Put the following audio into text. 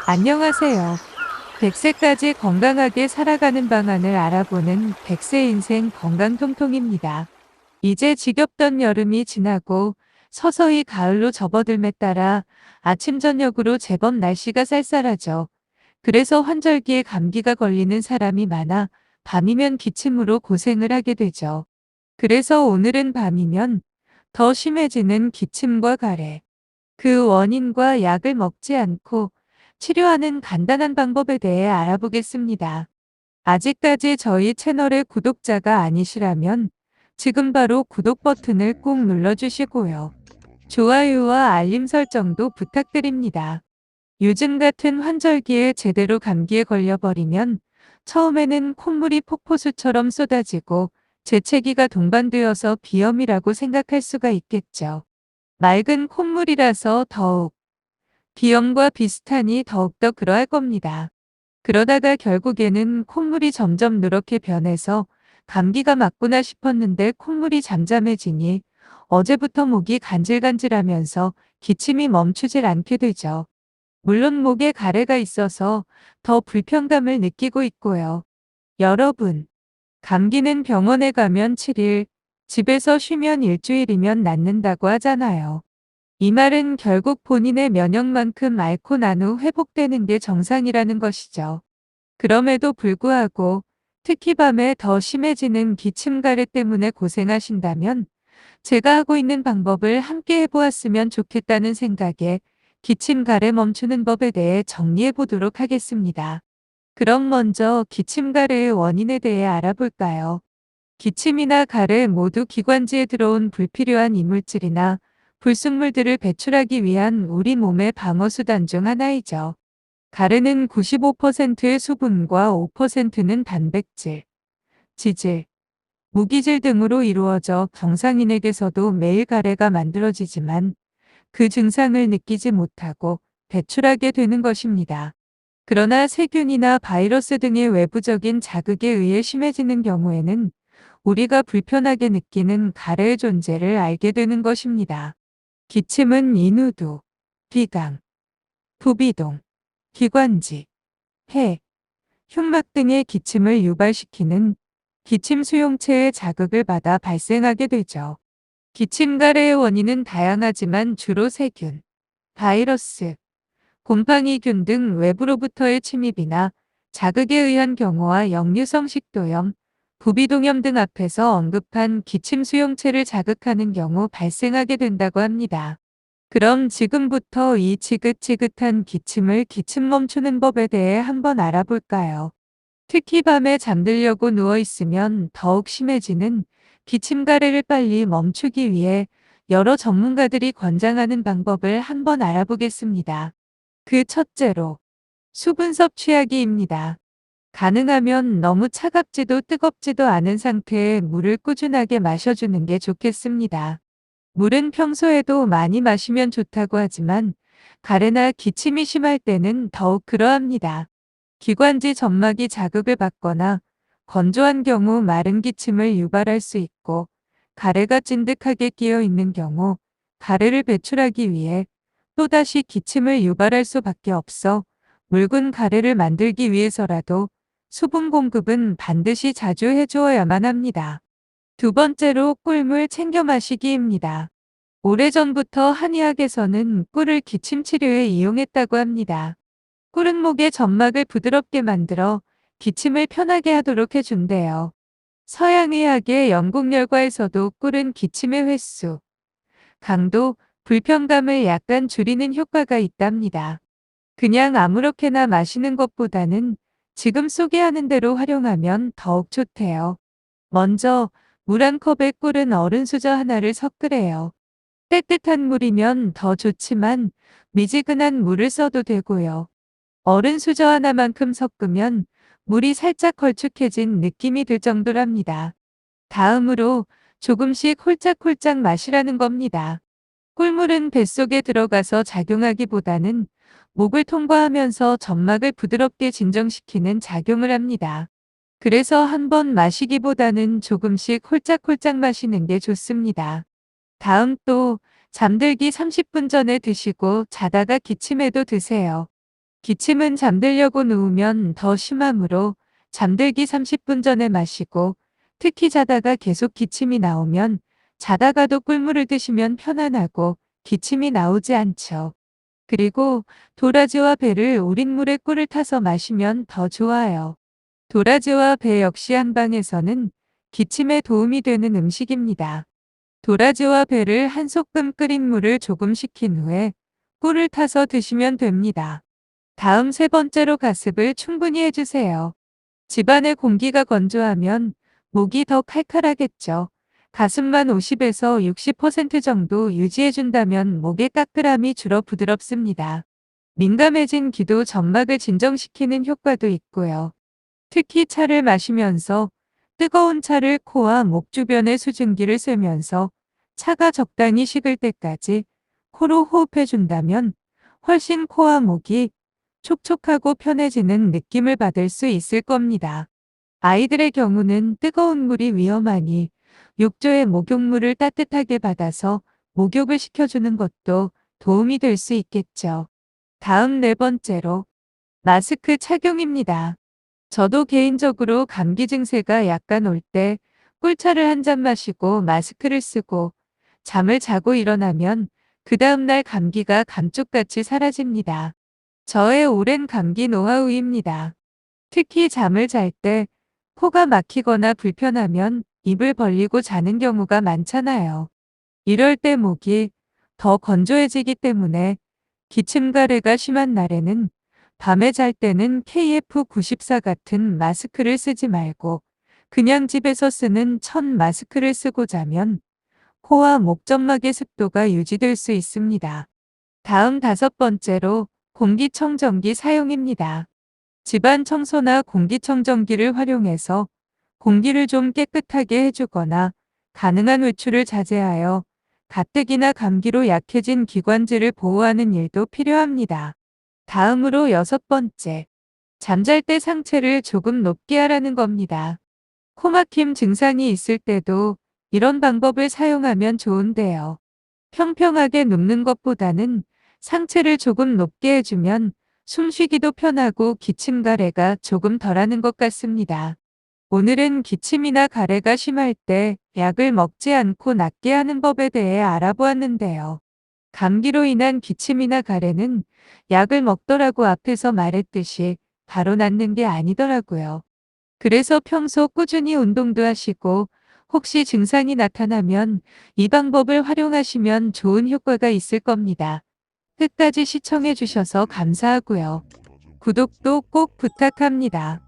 안녕하세요. 100세까지 건강하게 살아가는 방안을 알아보는 100세 인생 건강통통입니다. 이제 지겹던 여름이 지나고 서서히 가을로 접어들매 따라 아침 저녁으로 제법 날씨가 쌀쌀하죠. 그래서 환절기에 감기가 걸리는 사람이 많아 밤이면 기침으로 고생을 하게 되죠. 그래서 오늘은 밤이면 더 심해지는 기침과 가래, 그 원인과 약을 먹지 않고 치료하는 간단한 방법에 대해 알아보겠습니다. 아직까지 저희 채널의 구독자가 아니시라면 지금 바로 구독 버튼을 꼭 눌러주시고요. 좋아요와 알림 설정도 부탁드립니다. 요즘 같은 환절기에 제대로 감기에 걸려버리면 처음에는 콧물이 폭포수처럼 쏟아지고 재채기가 동반되어서 비염이라고 생각할 수가 있겠죠. 맑은 콧물이라서 더욱 비염과 비슷하니 더욱더 그러할 겁니다. 그러다가 결국에는 콧물이 점점 누렇게 변해서 감기가 맞구나 싶었는데 콧물이 잠잠해지니 어제부터 목이 간질간질하면서 기침이 멈추질 않게 되죠. 물론 목에 가래가 있어서 더 불편감을 느끼고 있고요. 여러분, 감기는 병원에 가면 7일, 집에서 쉬면 일주일이면 낫는다고 하잖아요. 이 말은 결국 본인의 면역만큼 앓고 난 후 회복되는 게 정상이라는 것이죠. 그럼에도 불구하고 특히 밤에 더 심해지는 기침 가래 때문에 고생하신다면 제가 하고 있는 방법을 함께 해보았으면 좋겠다는 생각에 기침 가래 멈추는 법에 대해 정리해 보도록 하겠습니다. 그럼 먼저 기침 가래의 원인에 대해 알아볼까요? 기침이나 가래 모두 기관지에 들어온 불필요한 이물질이나 불순물들을 배출하기 위한 우리 몸의 방어수단 중 하나이죠. 가래는 95%의 수분과 5%는 단백질, 지질, 무기질 등으로 이루어져 정상인에게서도 매일 가래가 만들어지지만 그 증상을 느끼지 못하고 배출하게 되는 것입니다. 그러나 세균이나 바이러스 등의 외부적인 자극에 의해 심해지는 경우에는 우리가 불편하게 느끼는 가래의 존재를 알게 되는 것입니다. 기침은 인후두, 비강, 부비동, 기관지, 폐, 흉막 등의 기침을 유발시키는 기침 수용체의 자극을 받아 발생하게 되죠. 기침 가래의 원인은 다양하지만 주로 세균, 바이러스, 곰팡이균 등 외부로부터의 침입이나 자극에 의한 경우와 역류성 식도염, 부비동염 등 앞에서 언급한 기침 수용체를 자극하는 경우 발생하게 된다고 합니다. 그럼 지금부터 이 지긋지긋한 기침을 기침 멈추는 법에 대해 한번 알아볼까요? 특히 밤에 잠들려고 누워있으면 더욱 심해지는 기침 가래를 빨리 멈추기 위해 여러 전문가들이 권장하는 방법을 한번 알아보겠습니다. 그 첫째로 수분 섭취하기입니다. 가능하면 너무 차갑지도 뜨겁지도 않은 상태에 물을 꾸준하게 마셔주는 게 좋겠습니다. 물은 평소에도 많이 마시면 좋다고 하지만 가래나 기침이 심할 때는 더욱 그러합니다. 기관지 점막이 자극을 받거나 건조한 경우 마른 기침을 유발할 수 있고 가래가 찐득하게 끼어 있는 경우 가래를 배출하기 위해 또다시 기침을 유발할 수밖에 없어 묽은 가래를 만들기 위해서라도 수분 공급은 반드시 자주 해주어야만 합니다. 두 번째로 꿀물 챙겨 마시기입니다. 오래전부터 한의학에서는 꿀을 기침 치료에 이용했다고 합니다. 꿀은 목의 점막을 부드럽게 만들어 기침을 편하게 하도록 해준대요. 서양의학의 영국 열과에서도 꿀은 기침의 횟수, 강도, 불편감을 약간 줄이는 효과가 있답니다. 그냥 아무렇게나 마시는 것보다는 지금 소개하는 대로 활용하면 더욱 좋대요. 먼저 물 한 컵에 꿀은 얼음 수저 하나를 섞으래요. 따뜻한 물이면 더 좋지만 미지근한 물을 써도 되고요. 얼음 수저 하나만큼 섞으면 물이 살짝 걸쭉해진 느낌이 들 정도랍니다. 다음으로 조금씩 홀짝홀짝 마시라는 겁니다. 꿀물은 뱃속에 들어가서 작용하기보다는 목을 통과하면서 점막을 부드럽게 진정시키는 작용을 합니다. 그래서 한 번 마시기보다는 조금씩 홀짝홀짝 마시는 게 좋습니다. 다음 또 잠들기 30분 전에 드시고 자다가 기침해도 드세요. 기침은 잠들려고 누우면 더 심하므로 잠들기 30분 전에 마시고, 특히 자다가 계속 기침이 나오면 자다가도 꿀물을 드시면 편안하고 기침이 나오지 않죠. 그리고 도라지와 배를 우린 물에 꿀을 타서 마시면 더 좋아요. 도라지와 배 역시 한방에서는 기침에 도움이 되는 음식입니다. 도라지와 배를 한 소끔 끓인 물을 조금 식힌 후에 꿀을 타서 드시면 됩니다. 다음 세 번째로 가습을 충분히 해주세요. 집안의 공기가 건조하면 목이 더 칼칼하겠죠. 가습만 50에서 60% 정도 유지해준다면 목의 까끌함이 줄어 부드럽습니다. 민감해진 귀도 점막을 진정시키는 효과도 있고요. 특히 차를 마시면서 뜨거운 차를 코와 목 주변에 수증기를 쐬면서 차가 적당히 식을 때까지 코로 호흡해준다면 훨씬 코와 목이 촉촉하고 편해지는 느낌을 받을 수 있을 겁니다. 아이들의 경우는 뜨거운 물이 위험하니 욕조의 목욕물을 따뜻하게 받아서 목욕을 시켜주는 것도 도움이 될 수 있겠죠. 다음 네 번째로 마스크 착용입니다. 저도 개인적으로 감기 증세가 약간 올 때 꿀차를 한 잔 마시고 마스크를 쓰고 잠을 자고 일어나면 그 다음날 감기가 감쪽같이 사라집니다. 저의 오랜 감기 노하우입니다. 특히 잠을 잘 때 코가 막히거나 불편하면 입을 벌리고 자는 경우가 많잖아요. 이럴 때 목이 더 건조해지기 때문에 기침 가래가 심한 날에는 밤에 잘 때는 KF94 같은 마스크를 쓰지 말고 그냥 집에서 쓰는 천 마스크를 쓰고 자면 코와 목 점막의 습도가 유지될 수 있습니다. 다음 다섯 번째로 공기청정기 사용입니다. 집안 청소나 공기청정기를 활용해서 공기를 좀 깨끗하게 해주거나 가능한 외출을 자제하여 가뜩이나 감기로 약해진 기관지를 보호하는 일도 필요합니다. 다음으로 여섯 번째, 잠잘 때 상체를 조금 높게 하라는 겁니다. 코막힘 증상이 있을 때도 이런 방법을 사용하면 좋은데요. 평평하게 눕는 것보다는 상체를 조금 높게 해주면 숨쉬기도 편하고 기침 가래가 조금 덜하는 것 같습니다. 오늘은 기침이나 가래가 심할 때 약을 먹지 않고 낫게 하는 법에 대해 알아보았는데요. 감기로 인한 기침이나 가래는 약을 먹더라고 앞에서 말했듯이 바로 낫는 게 아니더라고요. 그래서 평소 꾸준히 운동도 하시고 혹시 증상이 나타나면 이 방법을 활용하시면 좋은 효과가 있을 겁니다. 끝까지 시청해 주셔서 감사하고요. 구독도 꼭 부탁합니다.